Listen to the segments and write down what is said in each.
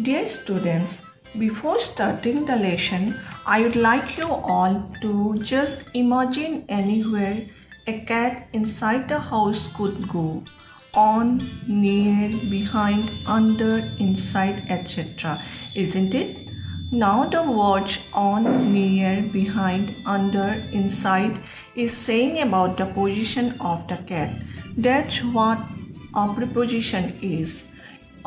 Dear students, before starting the lesson, I would like you all to just imagine anywhere a cat inside the house could go. On, near, behind, under, inside, etc. Isn't it? Now the words on, near, behind, under, inside is saying about the position of the cat. That's what a preposition is.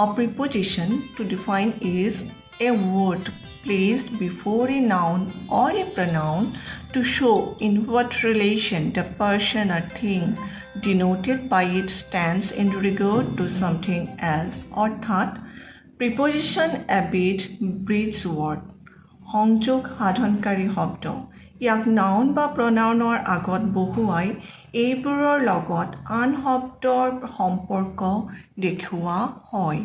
A preposition to define is a word placed before a noun or a pronoun to show in what relation the person or thing denoted by it stands in regard to something else. অর্থাৎ preposition এবিধ bridge word, সংযোগ সাধনকাৰী শব্দ। ইয়াক noun বা প্ৰনাউনৰ আগত বহুৱাই এইবোৰৰ লগত আন শব্দৰ সম্পৰ্ক দেখুওৱা হয়।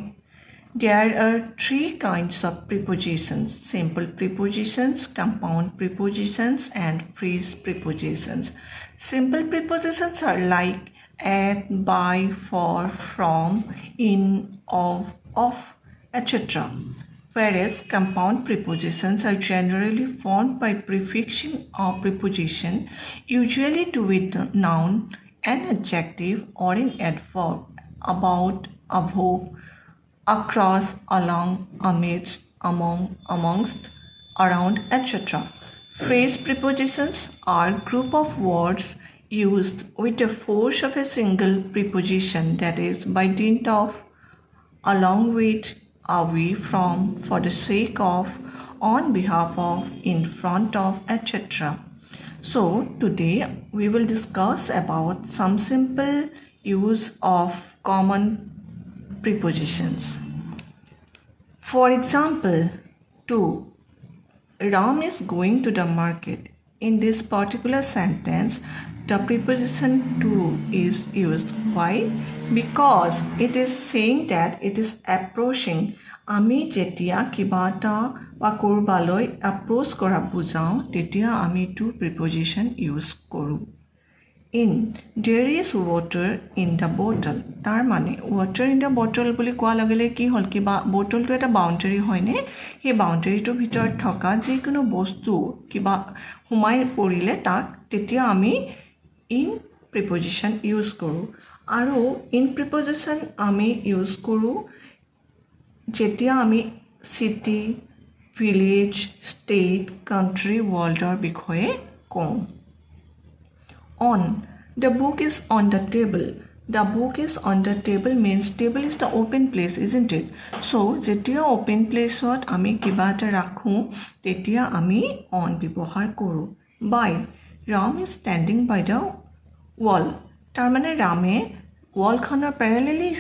There are three kinds of prepositions: simple prepositions, compound prepositions, and phrase prepositions. Simple prepositions are like at, by, for, from, in, of, etc. Whereas compound prepositions are generally formed by prefixing a preposition, usually to with a noun, an adjective, or an adverb, about, above, across, along, amidst, among, amongst, around, etc. Phrase prepositions are group of words used with the force of a single preposition, that is, by dint of, along with, away from, for the sake of, on behalf of, in front of, etc. So today we will discuss about some simple use of common prepositions. For example, to Ram is going to the market. In this particular sentence, the preposition to is used. Why? Because it is saying that it is approaching. আমি যেতিয়া কিবা এটা বা কৰবালৈ approach কৰা বুজাওঁ তেতিয়া আমি to preposition use কৰোঁ। In, there is water in the bottle. তাৰ মানে water in the bottle বুলি কোৱা লগে কি হ'ল, কিবা বটলটো এটা বাউণ্ডাৰী হয়নে? সেই বাউণ্ডাৰীটোৰ ভিতৰত থকা যিকোনো বস্তু কিবা সোমাই পৰিলে তাক তেতিয়া আমি in preposition use কৰোঁ। আৰু in preposition আমি use কৰোঁ যেতিয়া আমি city, village, state, country, worldৰ বিষয়ে কওঁ। On, the book is on the table. The book is on the table means table is the open place, isn't it? So যেতিয়া open place ত আমি কিবা এটা ৰাখোঁ তেতিয়া আমি on ব্যৱহাৰ কৰোঁ। By, Ram is standing by the wall. তাৰ মানে ৰামে ৱালখনৰ parallelly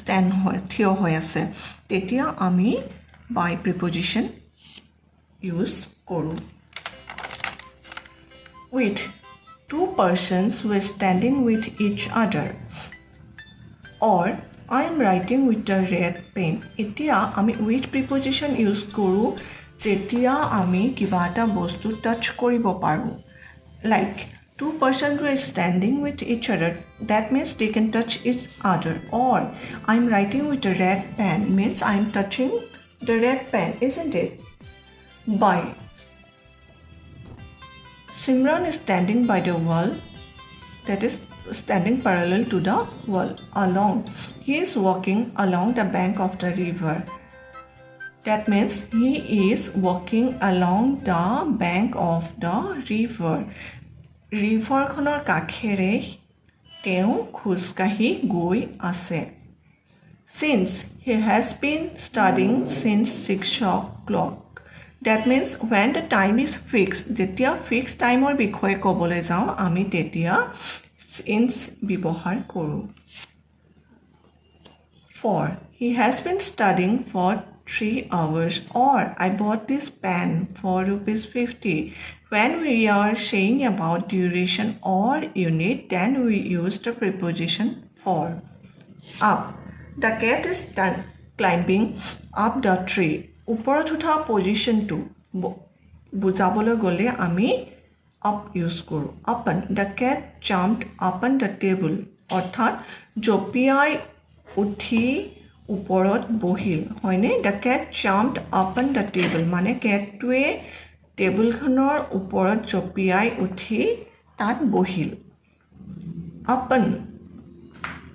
stand থিয় হৈ আছে তেতিয়া আমি by preposition use কৰোঁ। With, two persons were standing with each other. Or I am writing with the red pen. এতিয়া আমি with preposition use কৰোঁ যেতিয়া আমি কিবা এটা বস্তু টাচ কৰিব পাৰোঁ। Like two persons were standing with each other. That means they can touch each other. Or I am writing with a red pen means I am touching the red pen, isn't it? By, Simran is standing by the wall, that is standing parallel to the wall. Along, he is walking along the bank of the river. That means he is walking along the bank of the river. ৰিভাৰখনৰ কাষেৰে তেওঁ খোজকাঢ়ি গৈ আছে। Since he has been studying since 6 o'clock. That means when the time is fixed, যেতিয়া fixed timeৰ বিষয়ে ক'বলৈ যাওঁ আমি তেতিয়া since ব্যৱহাৰ কৰোঁ। For, he has been studying for 3 hours. Or I bought this pen for ₹50. When we are saying about duration or unit, then we use the preposition for. Up, the cat is climbing up the tree. ওপৰত উঠা পজিশ্যনটো বুজাবলৈ গ'লে আমি up use কৰোঁ। Upon, the cat jumped upon the table. অৰ্থাৎ জঁপিয়াই উঠি ওপৰত বহিল হয়নে the cat jumped up on the table মানে কেটটোৱে টেবুলখনৰ ওপৰত জঁপিয়াই উঠি তাত বহিল আপন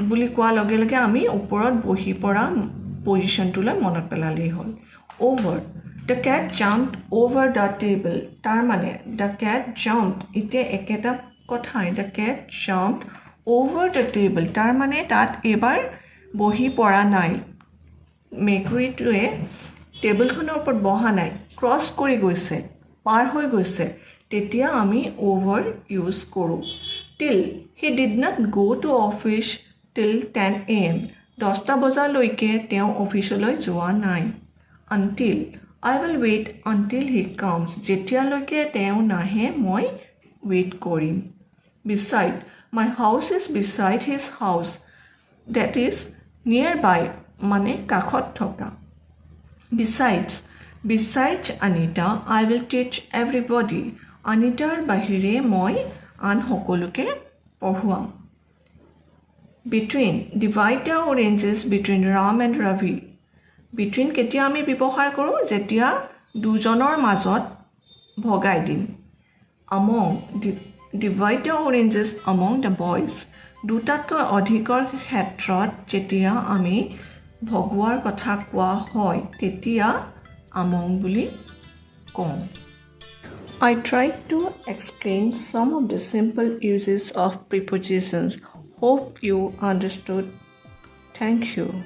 বুলি কোৱাৰ লগে লগে আমি ওপৰত বহি পৰা পজিশ্যনটোলৈ মনত পেলালেই হ'ল over the cat jumped over the table তাৰ মানে দ্য কেট জাম্পড এতিয়া একেটা কথাই the cat jumped over the table তাৰ মানে তাত এইবাৰ বহি পৰা নাই মেকুৰীটোৱে টেবুলখনৰ ওপৰত বহা নাই ক্ৰছ কৰি গৈছে পাৰ হৈ গৈছে তেতিয়া আমি অ'ভাৰ ইউজ কৰোঁ till he did not go' to office till 10 AM 10টা বজালৈকে তেওঁ অফিচলৈ যোৱা নাই until I will wait until he comes যেতিয়ালৈকে তেওঁ নাহে মই ৱেইট কৰিম beside my house is beside his house that is nearby মানে কাষত থকা Besides Anita, I will teach everybody. Anitaৰ বাহিৰে মই আন সকলোকে পঢ়ুৱাম Between divide the oranges between Ram and Ravi. Between কেতিয়া আমি ব্যৱহাৰ কৰোঁ যেতিয়া দুজনৰ মাজত ভগাই দিম Among divide the oranges among the boys. দুটাতকৈ অধিকৰ ক্ষেত্ৰত যেতিয়া আমি ভগোৱাৰ কথা কোৱা হয় তেতিয়া among বুলি কওঁ I tried to explain some of the simple uses of prepositions. Hope you understood. Thank you.